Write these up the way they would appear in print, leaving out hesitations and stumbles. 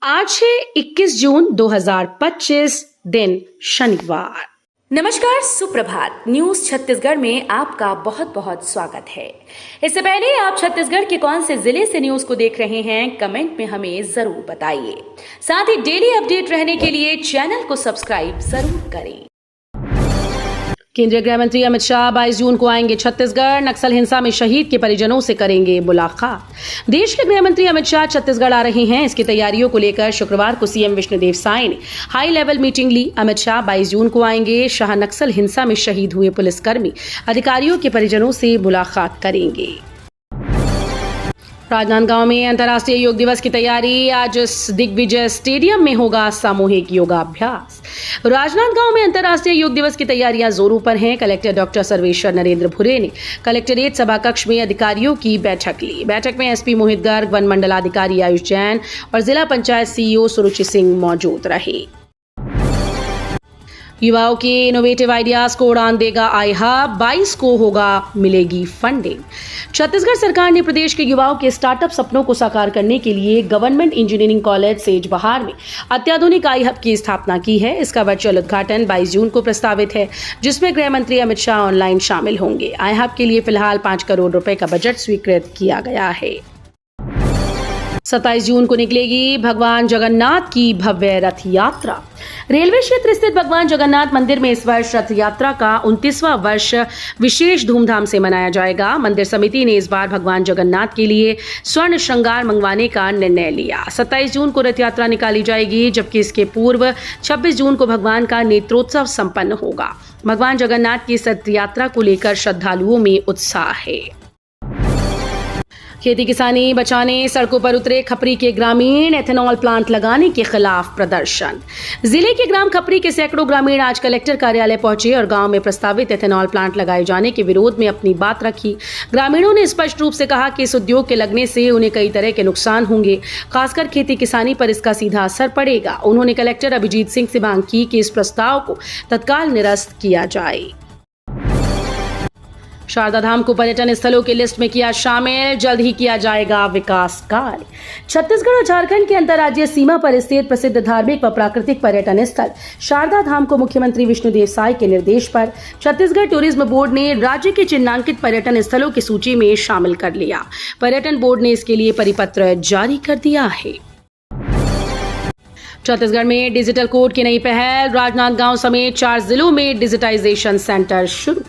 आज है 21 जून 2025 दिन शनिवार। नमस्कार, सुप्रभात। न्यूज छत्तीसगढ़ में आपका बहुत बहुत स्वागत है। इससे पहले आप छत्तीसगढ़ के कौन से जिले से न्यूज को देख रहे हैं, कमेंट में हमें जरूर बताइए। साथ ही डेली अपडेट रहने के लिए चैनल को सब्सक्राइब जरूर करें। केंद्रीय गृह मंत्री अमित शाह 22 जून को आएंगे छत्तीसगढ़। नक्सल हिंसा में शहीद के परिजनों से करेंगे मुलाकात। देश के गृह मंत्री अमित शाह छत्तीसगढ़ आ रहे हैं। इसकी तैयारियों को लेकर शुक्रवार को सीएम विष्णुदेव साय ने हाई लेवल मीटिंग ली। अमित शाह 22 जून को आएंगे। शाह नक्सल हिंसा में शहीद हुए पुलिसकर्मी अधिकारियों के परिजनों से मुलाकात करेंगे। राजनांदगांव में अंतर्राष्ट्रीय योग दिवस की तैयारी। आज दिग्विजय स्टेडियम में होगा सामूहिक योगाभ्यास। राजनांदगांव में अंतर्राष्ट्रीय योग दिवस की तैयारियां जोरों पर हैं। कलेक्टर डॉक्टर सर्वेश्वर नरेंद्र भुरे ने कलेक्ट्रेट सभा कक्ष में अधिकारियों की बैठक ली। बैठक में एसपी मोहित गर्ग, वन मंडलाधिकारी आयुष जैन और जिला पंचायत सीईओ सुरुचि सिंह मौजूद रहे। युवाओं के इनोवेटिव आइडियाज को उड़ान देगा आई हब। 22 को मिलेगी फंडिंग। छत्तीसगढ़ सरकार ने प्रदेश के युवाओं के स्टार्टअप सपनों को साकार करने के लिए गवर्नमेंट इंजीनियरिंग कॉलेज सेजबहार में अत्याधुनिक आई हब की स्थापना की है। इसका वर्चुअल उद्घाटन 22 जून को प्रस्तावित है, जिसमें गृह मंत्री अमित शाह ऑनलाइन शामिल होंगे। आई हब के लिए फिलहाल 5 करोड़ रुपए का बजट स्वीकृत किया गया है। 27 जून को निकलेगी भगवान जगन्नाथ की भव्य रथ यात्रा। रेलवे क्षेत्र स्थित भगवान जगन्नाथ मंदिर में इस वर्ष रथ यात्रा का 29वां वर्ष विशेष धूमधाम से मनाया जाएगा। मंदिर समिति ने इस बार भगवान जगन्नाथ के लिए स्वर्ण श्रृंगार मंगवाने का निर्णय लिया। 27 जून को रथ यात्रा निकाली जाएगी, जबकि इसके पूर्व 26 जून को भगवान का नेत्रोत्सव संपन्न होगा। भगवान जगन्नाथ की इस रथ यात्रा को लेकर श्रद्धालुओं में उत्साह है। खेती किसानी बचाने सड़कों पर उतरे खपरी के ग्रामीण। एथेनॉल प्लांट लगाने के खिलाफ प्रदर्शन। जिले के ग्राम खपरी के सैकड़ों ग्रामीण आज कलेक्टर कार्यालय पहुंचे और गांव में प्रस्तावित एथेनॉल प्लांट लगाए जाने के विरोध में अपनी बात रखी। ग्रामीणों ने स्पष्ट रूप से कहा कि इस उद्योग के लगने से उन्हें कई तरह के नुकसान होंगे, खासकर खेती किसानी पर इसका सीधा असर पड़ेगा। उन्होंने कलेक्टर अभिजीत सिंह से मांग की कि इस प्रस्ताव को तत्काल निरस्त किया जाए। शारदा धाम को पर्यटन स्थलों की लिस्ट में किया शामिल। जल्द ही किया जाएगा विकास कार्य। छत्तीसगढ़ और झारखंड के अंतर्राज्यीय सीमा पर स्थित प्रसिद्ध धार्मिक व प्राकृतिक पर्यटन स्थल शारदा धाम को मुख्यमंत्री विष्णुदेव साय के निर्देश पर छत्तीसगढ़ टूरिज्म बोर्ड ने राज्य के चिन्हांकित पर्यटन स्थलों की सूची में शामिल कर लिया। पर्यटन बोर्ड ने इसके लिए परिपत्र जारी कर दिया है। छत्तीसगढ़ में डिजिटल कोड की नई पहल। राजनांदगांव समेत 4 जिलों में डिजिटाइजेशन सेंटर शुरू।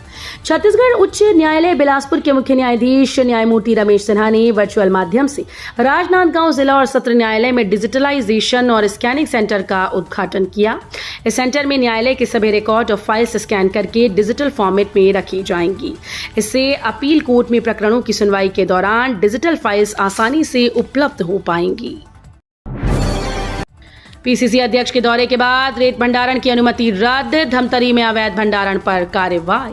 छत्तीसगढ़ उच्च न्यायालय बिलासपुर के मुख्य न्यायाधीश न्यायमूर्ति रमेश सिन्हा ने वर्चुअल माध्यम से राजनांदगांव जिला और सत्र न्यायालय में डिजिटलाइजेशन और स्कैनिंग सेंटर का उद्घाटन किया। इस सेंटर में न्यायालय के सभी रिकॉर्ड और फाइल्स स्कैन करके डिजिटल फॉर्मेट में रखी जाएंगी। इससे अपील कोर्ट में प्रकरणों की सुनवाई के दौरान डिजिटल फाइल्स आसानी से उपलब्ध हो पाएंगी। पीसीसी अध्यक्ष के दौरे के बाद रेत भंडारण की अनुमति रद्द। धमतरी में अवैध भंडारण पर कार्रवाई।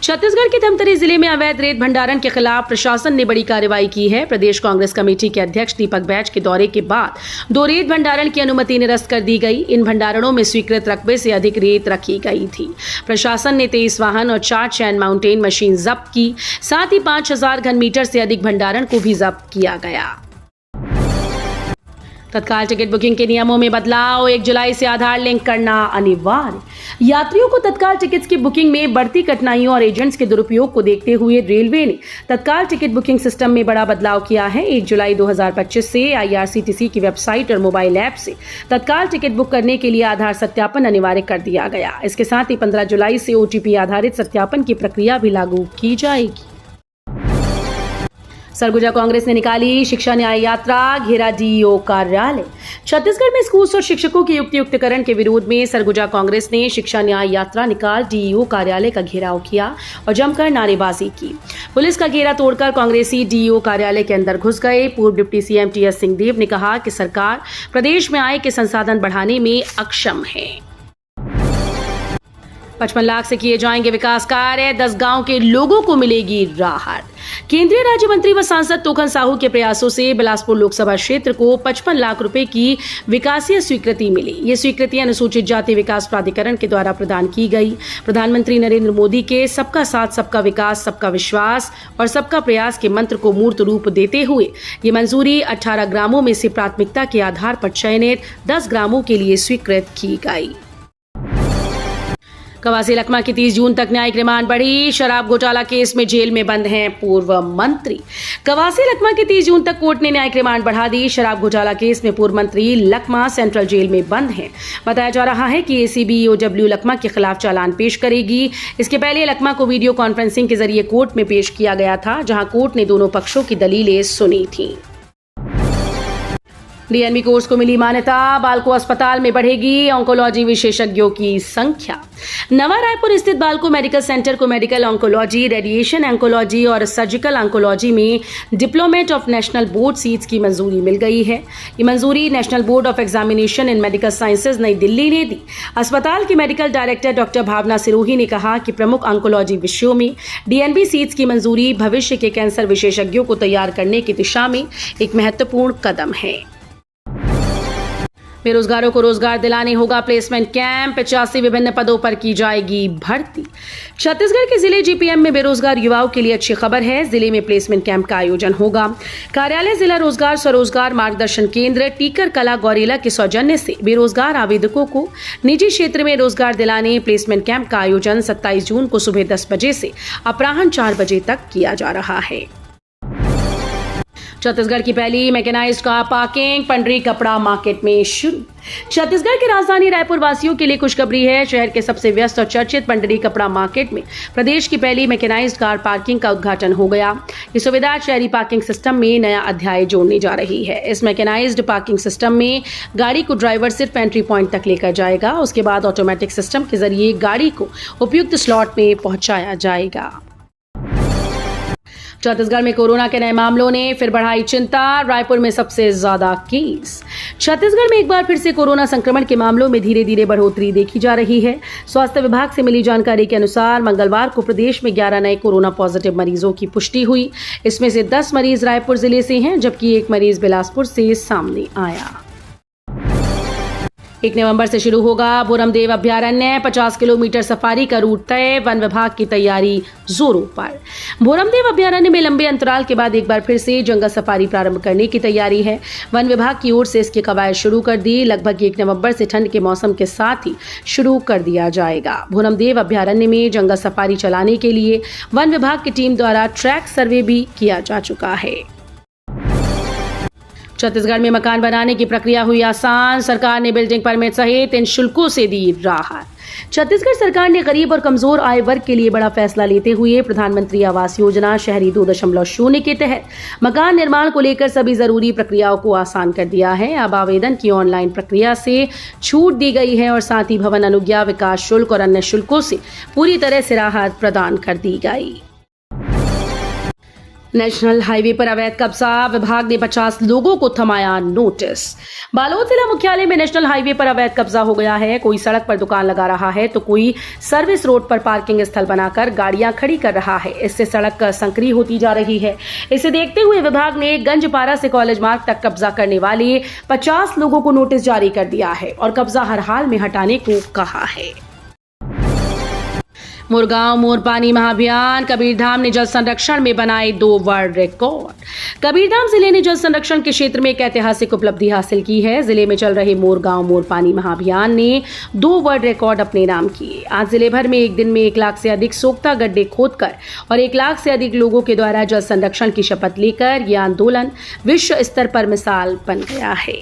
छत्तीसगढ़ के धमतरी जिले में अवैध रेत भंडारण के खिलाफ प्रशासन ने बड़ी कार्रवाई की है। प्रदेश कांग्रेस कमेटी के अध्यक्ष दीपक बैज के दौरे के बाद 2 रेत भंडारण की अनुमति निरस्त कर दी गई। इन भंडारणों में स्वीकृत रकबे से अधिक रेत रखी गई थी। प्रशासन ने 23 वाहन और 4 चैन माउंटेन मशीन जब्त की। साथ ही 5000 घन मीटर से अधिक भंडारण को भी जब्त किया गया। तत्काल टिकट बुकिंग के नियमों में बदलाव। 1 जुलाई से आधार लिंक करना अनिवार्य। यात्रियों को तत्काल टिकट की बुकिंग में बढ़ती कठिनाइयों और एजेंट्स के दुरुपयोग को देखते हुए रेलवे ने तत्काल टिकट बुकिंग सिस्टम में बड़ा बदलाव किया है। 1 जुलाई 2025 से IRCTC की वेबसाइट और मोबाइल ऐप से तत्काल टिकट बुक करने के लिए आधार सत्यापन अनिवार्य कर दिया गया। इसके साथ ही 15 जुलाई से OTP आधारित सत्यापन की प्रक्रिया भी लागू की जाएगी। सरगुजा कांग्रेस ने निकाली शिक्षा न्याय यात्रा। घेरा DEO कार्यालय। छत्तीसगढ़ में स्कूल और शिक्षकों के युक्तियुक्तकरण के विरोध में सरगुजा कांग्रेस ने शिक्षा न्याय यात्रा निकाल DEO कार्यालय का घेराव किया और जमकर नारेबाजी की। पुलिस का घेरा तोड़कर कांग्रेसी DEO कार्यालय के अंदर घुस गए। पूर्व डिप्टी CM TS सिंहदेव ने कहा कि सरकार प्रदेश में आय के संसाधन बढ़ाने में अक्षम है। 55 लाख से किए जाएंगे विकास कार्य, 10 गांव के लोगों को मिलेगी राहत। केंद्रीय राज्य मंत्री व सांसद तोखन साहू के प्रयासों से बिलासपुर लोकसभा क्षेत्र को 55 लाख रुपए की विकासीय स्वीकृति मिली। ये स्वीकृति अनुसूचित जाति विकास प्राधिकरण के द्वारा प्रदान की गई। प्रधानमंत्री नरेंद्र मोदी के सबका साथ, सबका विकास, सबका विश्वास और सबका प्रयास के मंत्र को मूर्त रूप देते हुए ये मंजूरी 18 ग्रामों में से प्राथमिकता के आधार पर चयनित 10 ग्रामों के लिए स्वीकृत की गई। कवासी लखमा की 30 जून तक न्यायिक रिमांड बढ़ी। शराब घोटाला केस में जेल में बंद हैं पूर्व मंत्री। कवासी लखमा की 30 जून तक कोर्ट ने न्यायिक रिमांड बढ़ा दी। शराब घोटाला केस में पूर्व मंत्री लखमा सेंट्रल जेल में बंद हैं। बताया जा रहा है कि एसीबी ईओडब्ल्यू लखमा के खिलाफ चालान पेश करेगी। इसके पहले लखमा को वीडियो कॉन्फ्रेंसिंग के जरिए कोर्ट में पेश किया गया था, जहां कोर्ट ने दोनों पक्षों की दलीलें सुनी थी। डीएनबी कोर्स को मिली मान्यता, बालको अस्पताल में बढ़ेगी ऑन्कोलॉजी विशेषज्ञों की संख्या। नवा रायपुर स्थित बालको मेडिकल सेंटर को मेडिकल ऑन्कोलॉजी, रेडिएशन ऑन्कोलॉजी और सर्जिकल ऑन्कोलॉजी में diplomat of national board seats की मंजूरी मिल गई है। ये मंजूरी national board of examination in medical sciences नई दिल्ली ने दी। अस्पताल की मेडिकल डायरेक्टर डॉक्टर भावना सिरोही ने कहा कि प्रमुख ऑन्कोलॉजी विषयों में डीएनबी सीट्स की मंजूरी भविष्य के कैंसर विशेषज्ञों को तैयार करने की दिशा में एक महत्वपूर्ण कदम है। बेरोजगारों को रोजगार दिलाने होगा प्लेसमेंट कैंप, 85 विभिन्न पदों पर की जाएगी भर्ती। छत्तीसगढ़ के जिले जीपीएम में बेरोजगार युवाओं के लिए अच्छी खबर है। जिले में प्लेसमेंट कैंप का आयोजन होगा। कार्यालय जिला रोजगार स्वरोजगार मार्गदर्शन केंद्र टीकर कला गौरेला के सौजन्य से बेरोजगार आवेदकों को निजी क्षेत्र में रोजगार दिलाने प्लेसमेंट कैंप का आयोजन 27 जून को सुबह 10 बजे से अपराह्न 4 बजे तक किया जा रहा है। छत्तीसगढ़ की पहली मैकेनाइज्ड कार पार्किंग पंडरी कपड़ा मार्केट में शुरू। छत्तीसगढ़ की राजधानी रायपुर वासियों के लिए खुशखबरी है। शहर के सबसे व्यस्त और चर्चित पंडरी कपड़ा मार्केट में प्रदेश की पहली मैकेनाइज्ड कार पार्किंग का उद्घाटन हो गया। ये सुविधा शहरी पार्किंग सिस्टम में नया अध्याय जोड़ने जा रही है। इस मैकेनाइज्ड पार्किंग सिस्टम में गाड़ी को ड्राइवर सिर्फ एंट्री पॉइंट तक लेकर जाएगा। उसके बाद ऑटोमेटिक सिस्टम के जरिए गाड़ी को उपयुक्त स्लॉट में पहुंचाया जाएगा। छत्तीसगढ़ में कोरोना के नए मामलों ने फिर बढ़ाई चिंता। रायपुर में सबसे ज्यादा केस। छत्तीसगढ़ में एक बार फिर से कोरोना संक्रमण के मामलों में धीरे धीरे बढ़ोतरी देखी जा रही है। स्वास्थ्य विभाग से मिली जानकारी के अनुसार मंगलवार को प्रदेश में 11 नए कोरोना पॉजिटिव मरीजों की पुष्टि हुई। इसमें से 10 मरीज रायपुर जिले से हैं, जबकि एक मरीज बिलासपुर से सामने आया। 1 नवंबर से शुरू होगा भोरमदेव अभ्यारण्य। 50 किलोमीटर सफारी का रूट तय। वन विभाग की तैयारी जोरों पर। भोरमदेव अभ्यारण्य में लंबे अंतराल के बाद एक बार फिर से जंगल सफारी प्रारंभ करने की तैयारी है। वन विभाग की ओर से इसकी कवायद शुरू कर दी। लगभग 1 नवंबर से ठंड के मौसम के साथ ही शुरू कर दिया जाएगा। भोरमदेव अभ्यारण्य में जंगल सफारी चलाने के लिए वन विभाग की टीम द्वारा ट्रैक सर्वे भी किया जा चुका है। छत्तीसगढ़ में मकान बनाने की प्रक्रिया हुई आसान। सरकार ने बिल्डिंग परमिट सहित इन शुल्कों से दी राहत। छत्तीसगढ़ सरकार ने गरीब और कमजोर आय वर्ग के लिए बड़ा फैसला लेते हुए प्रधानमंत्री आवास योजना शहरी 2.0 के तहत मकान निर्माण को लेकर सभी जरूरी प्रक्रियाओं को आसान कर दिया है। अब आवेदन की ऑनलाइन प्रक्रिया से छूट दी गई है और साथ ही भवन अनुज्ञा, विकास शुल्क और अन्य शुल्कों से पूरी तरह से राहत प्रदान कर दी गई। नेशनल हाईवे पर अवैध कब्जा। विभाग ने 50 लोगों को थमाया नोटिस। बालोद जिला मुख्यालय में नेशनल हाईवे पर अवैध कब्जा हो गया है। कोई सड़क पर दुकान लगा रहा है तो कोई सर्विस रोड पर पार्किंग स्थल बनाकर गाड़ियां खड़ी कर रहा है। इससे सड़क संकरी होती जा रही है। इसे देखते हुए विभाग ने गंजपारा से कॉलेज मार्ग तक कब्जा करने वाले 50 लोगों को नोटिस जारी कर दिया है और कब्जा हर हाल में हटाने को कहा है। मोरगांव मोर पानी महाअभियान। कबीरधाम ने जल संरक्षण में बनाए 2 वर्ल्ड रिकॉर्ड। कबीरधाम जिले ने जल संरक्षण के क्षेत्र में एक ऐतिहासिक उपलब्धि हासिल की है। जिले में चल रहे मोरगांव मोर पानी महाअभियान ने 2 वर्ल्ड रिकॉर्ड अपने नाम किए। आज जिले भर में एक दिन में 1 लाख से अधिक सोख्ता गड्ढे खोदकर और 1 लाख से अधिक लोगों के द्वारा जल संरक्षण की शपथ लेकर यह आंदोलन विश्व स्तर पर मिसाल बन गया है।